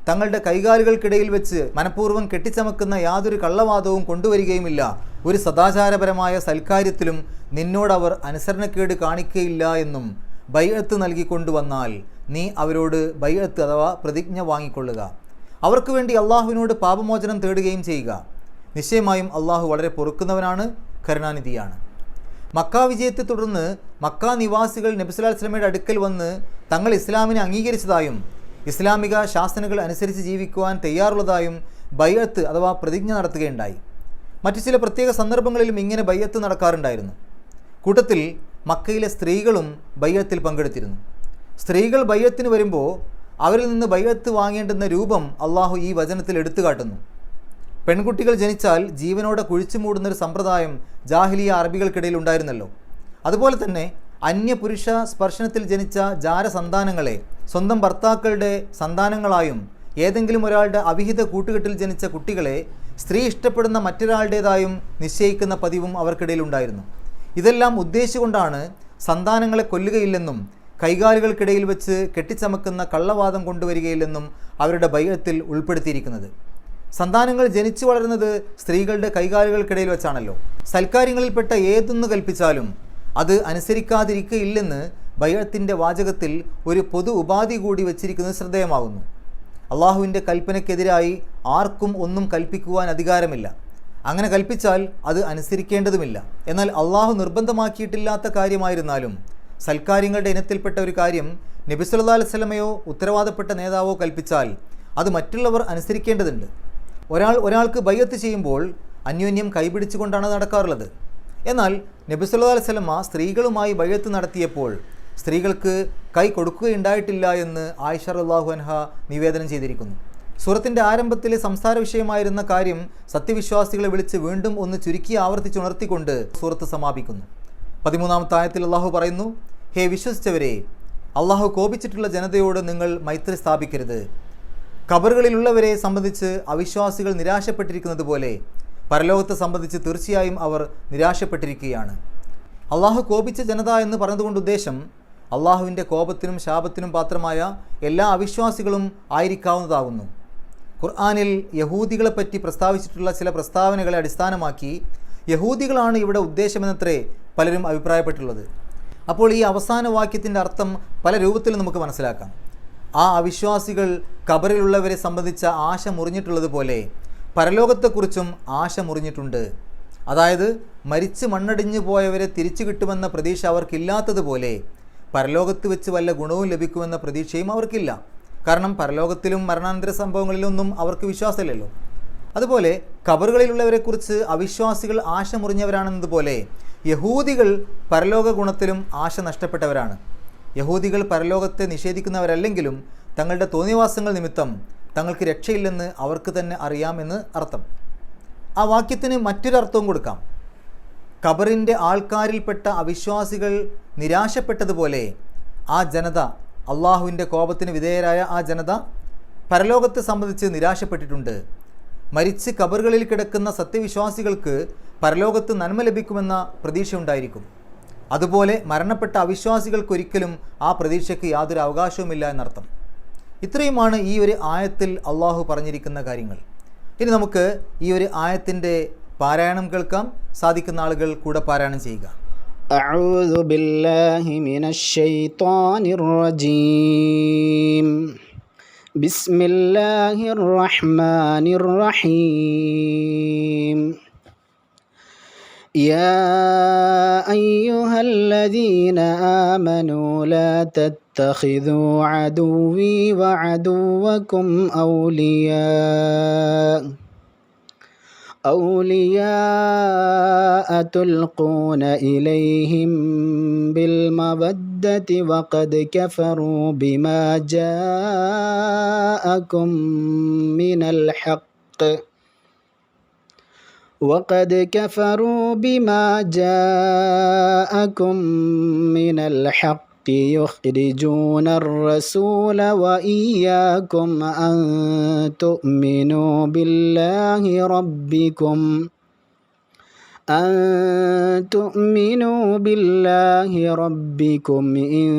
തങ്ങളുടെ കൈകാലുകൾക്കിടയിൽ വെച്ച് മനഃപൂർവ്വം കെട്ടിച്ചമക്കുന്ന യാതൊരു കള്ളവാദവും കൊണ്ടുവരികയുമില്ല, ഒരു സദാചാരപരമായ സൽക്കാര്യത്തിലും നിന്നോടവർ അനുസരണക്കേട് കാണിക്കുകയില്ല എന്നും ബൈഅത്ത് നൽകിക്കൊണ്ടുവന്നാൽ നീ അവരോട് ബൈഅത്ത് അഥവാ പ്രതിജ്ഞ വാങ്ങിക്കൊള്ളുക. അവർക്ക് വേണ്ടി അള്ളാഹുവിനോട് പാപമോചനം തേടുകയും ചെയ്യുക. നിശ്ചയമായും അള്ളാഹു വളരെ പൊറുക്കുന്നവനാണ്, കരുണാനിധിയാണ്. മക്ക വിജയത്തെ തുടർന്ന് മക്ക നിവാസികൾ നബി സല്ലല്ലാഹു അലൈഹി വസല്ലമയുടെ അടുക്കൽ വന്ന് തങ്ങൾ ഇസ്ലാമിനെ അംഗീകരിച്ചതായും ഇസ്ലാമിക ശാസനകൾ അനുസരിച്ച് ജീവിക്കുവാൻ തയ്യാറുള്ളതായും ബൈഅത്ത് അഥവാ പ്രതിജ്ഞ നടത്തുകയുണ്ടായി. മറ്റു ചില പ്രത്യേക സന്ദർഭങ്ങളിലും ഇങ്ങനെ ബൈഅത്ത് നടക്കാറുണ്ടായിരുന്നു. കൂട്ടത്തിൽ മക്കയിലെ സ്ത്രീകളും ബൈഅത്തിൽ പങ്കെടുത്തിരുന്നു. സ്ത്രീകൾ ബൈഅത്തിന് വരുമ്പോൾ അവരിൽ നിന്ന് ബൈഅത്ത് വാങ്ങേണ്ടുന്ന രൂപം അള്ളാഹു ഈ വചനത്തിൽ എടുത്തു കാട്ടുന്നു. പെൺകുട്ടികൾ ജനിച്ചാൽ ജീവനോടെ കുഴിച്ചു മൂടുന്നൊരു സമ്പ്രദായം ജാഹിലിയ അറബികൾക്കിടയിൽ ഉണ്ടായിരുന്നല്ലോ. അതുപോലെ തന്നെ അന്യപുരുഷ സ്പർശനത്തിൽ ജനിച്ച ജാരസന്താനങ്ങളെ സ്വന്തം ഭർത്താക്കളുടെ സന്താനങ്ങളായും ഏതെങ്കിലും ഒരാളുടെ അവിഹിത കൂട്ടുകെട്ടിൽ ജനിച്ച കുട്ടികളെ സ്ത്രീ ഇഷ്ടപ്പെടുന്ന മറ്റൊരാളുടേതായും നിശ്ചയിക്കുന്ന പതിവും അവർക്കിടയിൽ ഉണ്ടായിരുന്നു. ഇതെല്ലാം ഉദ്ദേശിച്ചുകൊണ്ടാണ് സന്താനങ്ങളെ കൊല്ലുകയില്ലെന്നും കൈകാലുകൾക്കിടയിൽ വെച്ച് കെട്ടിച്ചമക്കുന്ന കള്ളവാദം കൊണ്ടുവരികയില്ലെന്നും അവരുടെ ബൈഅത്തിൽ ഉൾപ്പെടുത്തിയിരിക്കുന്നത്. സന്താനങ്ങൾ ജനിച്ചു വളരുന്നത് സ്ത്രീകളുടെ കൈകാലുകൾക്കിടയിൽ വെച്ചാണല്ലോ. സൽക്കാര്യങ്ങളിൽപ്പെട്ട ഏതൊന്ന് കൽപ്പിച്ചാലും അത് അനുസരിക്കാതിരിക്കയില്ലെന്ന് ബൈഅത്തിൻ്റെ വാചകത്തിൽ ഒരു പൊതു ഉപാധി കൂടി വച്ചിരിക്കുന്നത് ശ്രദ്ധേയമാകുന്നു. അള്ളാഹുവിൻ്റെ കൽപ്പനയ്ക്കെതിരായി ആർക്കും ഒന്നും കൽപ്പിക്കുവാൻ അധികാരമില്ല. അങ്ങനെ കൽപ്പിച്ചാൽ അത് അനുസരിക്കേണ്ടതുമില്ല. എന്നാൽ അള്ളാഹു നിർബന്ധമാക്കിയിട്ടില്ലാത്ത കാര്യമായിരുന്നാലും സൽക്കാര്യങ്ങളുടെ ഇനത്തിൽപ്പെട്ട ഒരു കാര്യം നബി സല്ലല്ലാഹു അലൈഹി വസല്ലമയോ ഉത്തരവാദപ്പെട്ട നേതാവോ കൽപ്പിച്ചാൽ അത് മറ്റുള്ളവർ അനുസരിക്കേണ്ടതുണ്ട്. ഒരാൾക്ക് ബൈഅത്ത് ചെയ്യുമ്പോൾ അന്യോന്യം കൈപിടിച്ചുകൊണ്ടാണ് നടക്കാറുള്ളത്. എന്നാൽ നബി സല്ലല്ലാഹു അലൈഹി വസല്ലമ സ്ത്രീകളുമായി ബൈഅത്ത് നടത്തിയപ്പോൾ സ്ത്രീകൾക്ക് കൈ കൊടുക്കുകയുണ്ടായിട്ടില്ല എന്ന് ആയിഷ റളിയല്ലാഹു അൻഹ നിവേദനം ചെയ്തിരിക്കുന്നു. സൂറത്തിൻ്റെ ആരംഭത്തിലെ സംസാര വിഷയമായിരുന്ന കാര്യം സത്യവിശ്വാസികളെ വിളിച്ച് വീണ്ടും ഒന്ന് ചുരുക്കി ആവർത്തിച്ചുണർത്തിക്കൊണ്ട് സൂറത്ത് സമാപിക്കുന്നു. 13-ാമത്തെ ആയത്തിൽ അള്ളാഹു പറയുന്നു, ഹേ വിശ്വസിച്ചവരെ, അള്ളാഹു കോപിച്ചിട്ടുള്ള ജനതയോട് നിങ്ങൾ മൈത്രി സ്ഥാപിക്കരുത്. ഖബറുകളിലുള്ളവരെ സംബന്ധിച്ച് അവിശ്വാസികൾ നിരാശപ്പെട്ടിരിക്കുന്നത് പോലെ പരലോകത്തെ സംബന്ധിച്ച് തീർച്ചയായും അവർ നിരാശപ്പെട്ടിരിക്കുകയാണ്. അള്ളാഹു കോപിച്ച ജനത എന്ന് പറഞ്ഞതുകൊണ്ട് ഉദ്ദേശം അള്ളാഹുവിൻ്റെ കോപത്തിനും ശാപത്തിനും പാത്രമായ എല്ലാ അവിശ്വാസികളും ആയിരിക്കാവുന്നതാകുന്നു. ഖുർആനിൽ യഹൂദികളെപ്പറ്റി പ്രസ്താവിച്ചിട്ടുള്ള ചില പ്രസ്താവനകളെ അടിസ്ഥാനമാക്കി യഹൂദികളാണ് ഇവിടെ ഉദ്ദേശമെന്നത്രേ പലരും അഭിപ്രായപ്പെട്ടുള്ളത്. അപ്പോൾ ഈ അവസാന വാക്യത്തിൻ്റെ അർത്ഥം പല രൂപത്തിൽ നമുക്ക് മനസ്സിലാക്കാം. ആ അവിശ്വാസികൾ ഖബറിലുള്ളവരെ സംബന്ധിച്ച ആശ മുറിഞ്ഞിട്ടുള്ളതുപോലെ പരലോകത്തെക്കുറിച്ചും ആശ മുറിഞ്ഞിട്ടുണ്ട്. അതായത് മരിച്ച് മണ്ണടിഞ്ഞു പോയവരെ തിരിച്ചു കിട്ടുമെന്ന പ്രതീക്ഷ അവർക്കില്ലാത്തതുപോലെ പരലോകത്ത് വെച്ച് വല്ല ഗുണവും ലഭിക്കുമെന്ന പ്രതീക്ഷയും അവർക്കില്ല. കാരണം പരലോകത്തിലും മരണാനന്തര സംഭവങ്ങളിലൊന്നും അവർക്ക് വിശ്വാസമില്ലല്ലോ. അതുപോലെ ഖബറുകളിലുള്ളവരെക്കുറിച്ച് അവിശ്വാസികൾ ആശ മുറിഞ്ഞവരാണെന്നതുപോലെ യഹൂദികൾ പരലോക ഗുണത്തിലും ആശ നഷ്ടപ്പെട്ടവരാണ്. യഹൂദികൾ പരലോകത്തെ നിഷേധിക്കുന്നവരല്ലെങ്കിലും തങ്ങളുടെ തോന്നിവാസങ്ങൾ നിമിത്തം തങ്ങൾക്ക് രക്ഷയില്ലെന്ന് അവർക്ക് തന്നെ അറിയാമെന്ന് അർത്ഥം. ആ വാക്യത്തിന് മറ്റൊരർത്ഥവും കൊടുക്കാം. ഖബറിൻ്റെ ആൾക്കാരിൽപ്പെട്ട അവിശ്വാസികൾ നിരാശപ്പെട്ടതുപോലെ ആ ജനത, അള്ളാഹുവിൻ്റെ കോപത്തിന് വിധേയരായ ആ ജനത പരലോകത്തെ സംബന്ധിച്ച് നിരാശപ്പെട്ടിട്ടുണ്ട്. മരിച്ച് ഖബറുകളിൽ കിടക്കുന്ന സത്യവിശ്വാസികൾക്ക് പരലോകത്ത് നന്മ ലഭിക്കുമെന്ന പ്രതീക്ഷയുണ്ടായിരിക്കും. അതുപോലെ മരണപ്പെട്ട അവിശ്വാസികൾക്കൊരിക്കലും ആ പ്രതീക്ഷയ്ക്ക് യാതൊരു അവകാശവുമില്ല എന്നർത്ഥം. ഇത്രയുമാണ് ഈ ഒരു ആയത്തിൽ അള്ളാഹു പറഞ്ഞിരിക്കുന്ന കാര്യങ്ങൾ. ഇനി നമുക്ക് ഈ ഒരു ആയത്തിൻ്റെ പാരായണം കേൾക്കാം. സാധിക്കുന്ന ആളുകൾ കൂടെ പാരായണം ചെയ്യുക. അഊദു ബില്ലാഹി മിനശ് ശൈത്വാനിർ റജീം. ബിസ്മില്ലാഹിർ റഹ്മാനിർ റഹീം. يا أيها الذين آمنوا لا تتخذوا عدوي وعدوكم أولياء تلقون إليهم بالمودة وقد كفروا بما جاءكم من الحق يخرجون الرسول وإياكم أن تؤمنوا بالله ربكم إن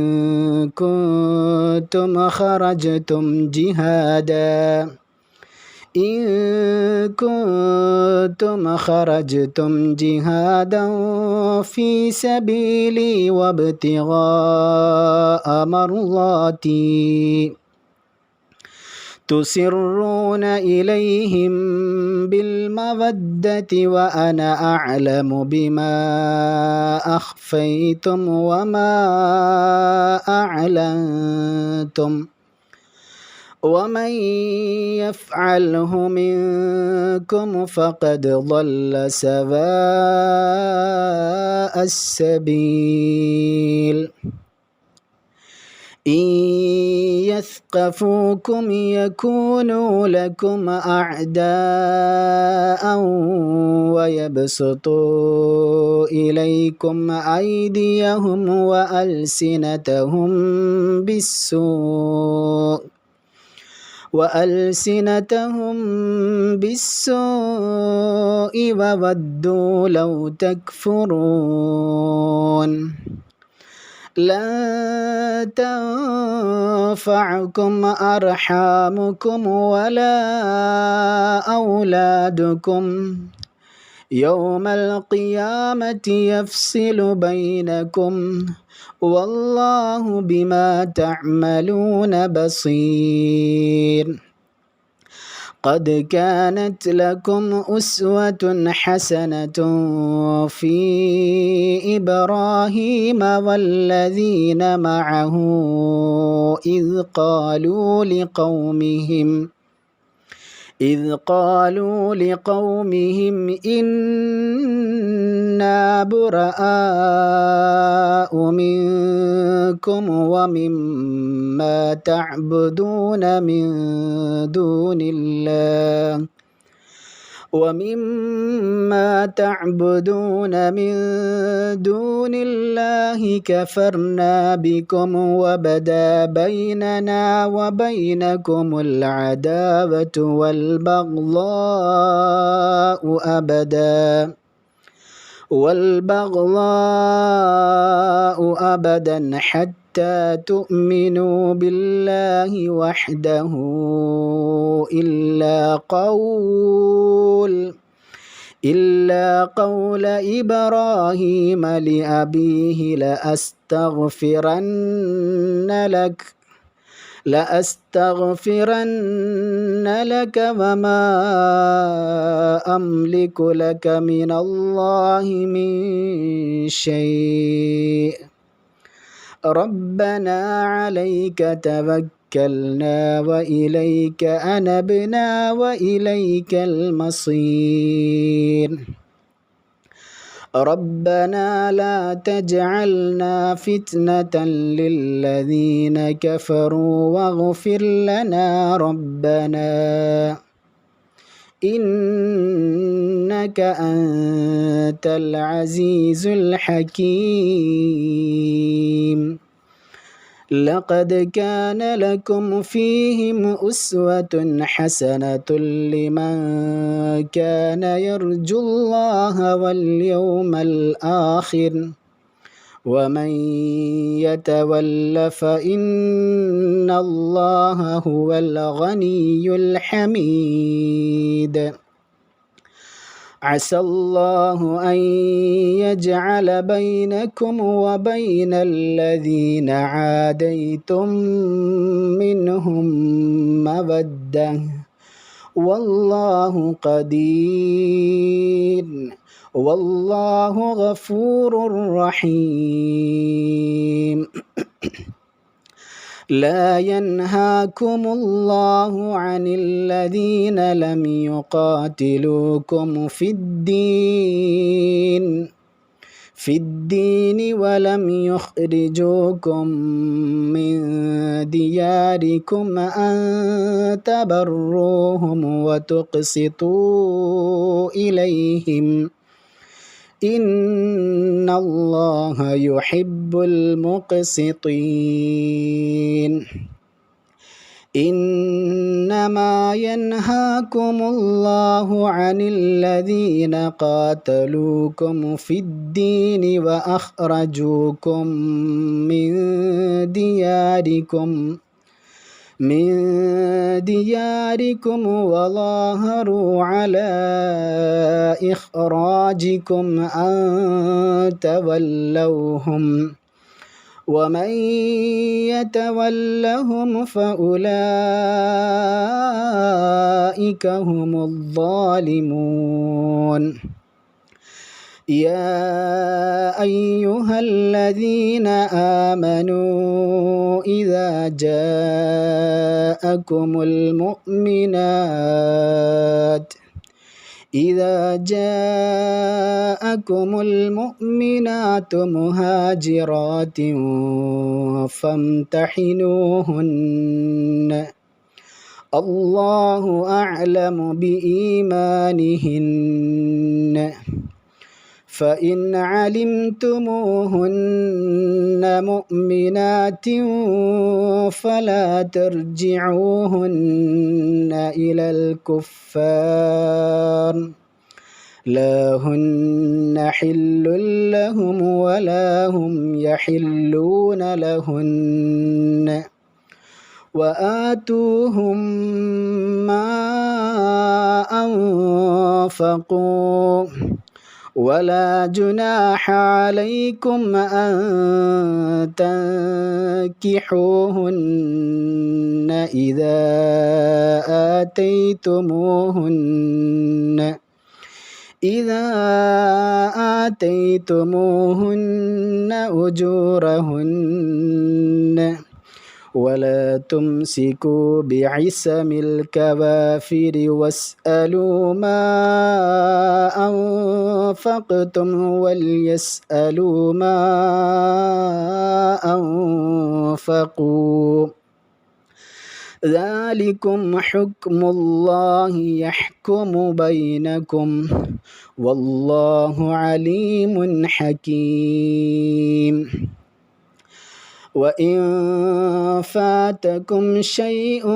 كنتم خرجتم جهادا في سبيلي وابتغاء مرضاتي تسرون إليهم بالمودة وأنا أعلم بما أخفيتم وما أعلنتم ومن يفعله منكم فقد ضل سواء السبيل. إن يثقفوكم يكونوا لكم أعداء ويبسطوا إليكم أيديهم وألسنتهم بالسوء وودوا لو تكفرون. لن تنفعكم أرحامكم ولا أولادكم يوم القيامة يفصل بينكم والله بما تعملون بصير. قد كانت لكم أسوة حسنة في إبراهيم والذين معه إذ قالوا لقومهم إنا براء منكم ومما تعبدون من دون الله كفرنا بكم وبدا بيننا وبينكم العداوة والبغضاء أبدا حتى تؤمنوا بالله وحده إلا قول إبراهيم لأبيه لأستغفرن لك وما أملك لك من الله من شيء ربنا عليك توكلنا وإليك أنبنا وإليك المصير ربنا لا تجعلنا فتنة للذين كفروا واغفر لنا ربنا إنك أنت العزيز الحكيم لقد كان لكم فيهم أسوة حسنة لمن كان يرجو الله واليوم الآخر ومن يتول فإن الله هو الغني الحميد عسى الله أن يجعل بينكم وبين الذين عاديتم منهم مودة والله قدير والله غفور رحيم لا ينهاكم الله عن الذين لم يقاتلوكم في الدين ولم يخرجوكم من دياركم أن تبروهم وتقسطوا إليهم إن الله يحب المقسطين إنما ينهاكم الله عن الذين قاتلوكم في الدين وأخرجوكم من دياركم وظاهروا على إخراجكم أن تولوهم ومن يتولهم فأولئك هم الظالمون يا أيها الذين آمنوا إذا جاءكم المؤمنات مهاجرات فامتحنوهن الله أعلم بإيمانهن فإن علمتموهن مؤمنات فلا ترجعوهن إلى الكفار لا هن حل لهم ولا هم يحلون لهن وآتوهم ما أنفقوا ولا جناح عليكم أن تنكحوهن إذا آتيتموهن أجورهن ولا تمسكوا بعصم الكوافر واسألوا ما أنفقتم وليسألوا ما أنفقوا ذلكم حكم الله يحكم بينكم والله عليم حكيم وإن فاتكم شيء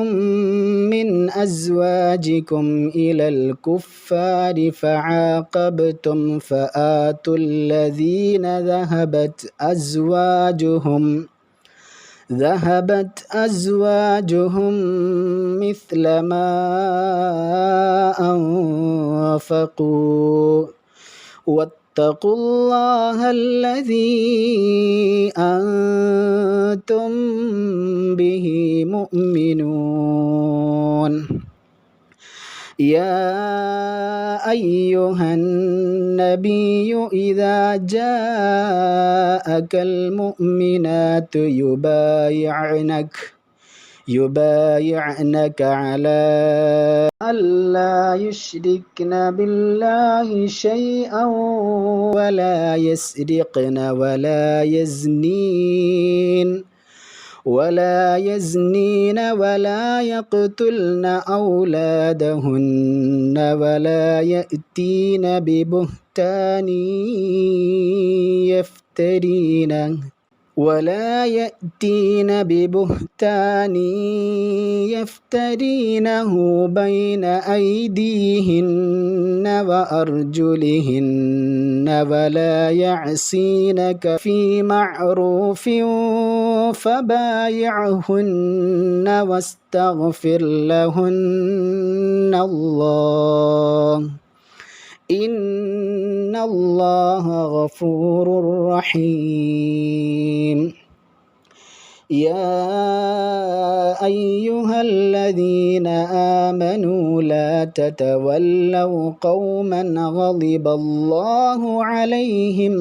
من أزواجكم إلى الكفار فعاقبتم فآتوا الذين ذهبت أزواجهم ذهبت أزواجهم مثل ما أنفقوا واتقوا الله الذي أنتم به مؤمنون يا أيها النبي إذا جاءك المؤمنات يبايعنك على ألا يشركن بالله شيئا ولا يسرقن ولا يزنين ولا يقتلن أولادهن ولا يأتين ببهتان يفترينه بين أيديهن وأرجلهن ولا يعصينك في معروف فبايعهن واستغفر لهن الله إن الله غفور رحيم يا أيها الذين آمنوا لا تتولوا قوما غضب الله عليهم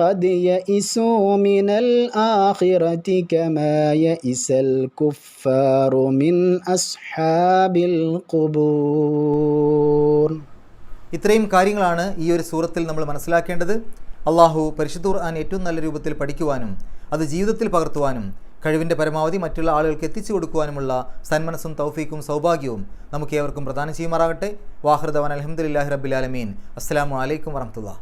قد يئسوا من الآخرة كما يئس الكفار من أصحاب القبور. ഇത്രയും കാര്യങ്ങളാണ് ഈ ഒരു സൂറത്തിൽ നമ്മൾ മനസ്സിലാക്കേണ്ടത്. അള്ളാഹു പരിശുദ്ധ ഖുർആൻ ഏറ്റവും നല്ല രൂപത്തിൽ പഠിക്കുവാനും അത് ജീവിതത്തിൽ പകർത്തുവാനും കഴിവിൻ്റെ പരമാവധി മറ്റുള്ള ആളുകൾക്ക് എത്തിച്ചു കൊടുക്കുവാനുമുള്ള സന്മനസ്സും തൗഫീക്കും സൗഭാഗ്യവും നമുക്ക് ഏവർക്കും പ്രദാനം ചെയ്യുമാറാകട്ടെ. വാഹിർ ദഅ്വാനാ അൽഹംദുലില്ലാഹി റബ്ബിൽ ആലമീൻ. അസ്സലാമു അലൈക്കും വറഹ്മത്തുള്ളാഹി.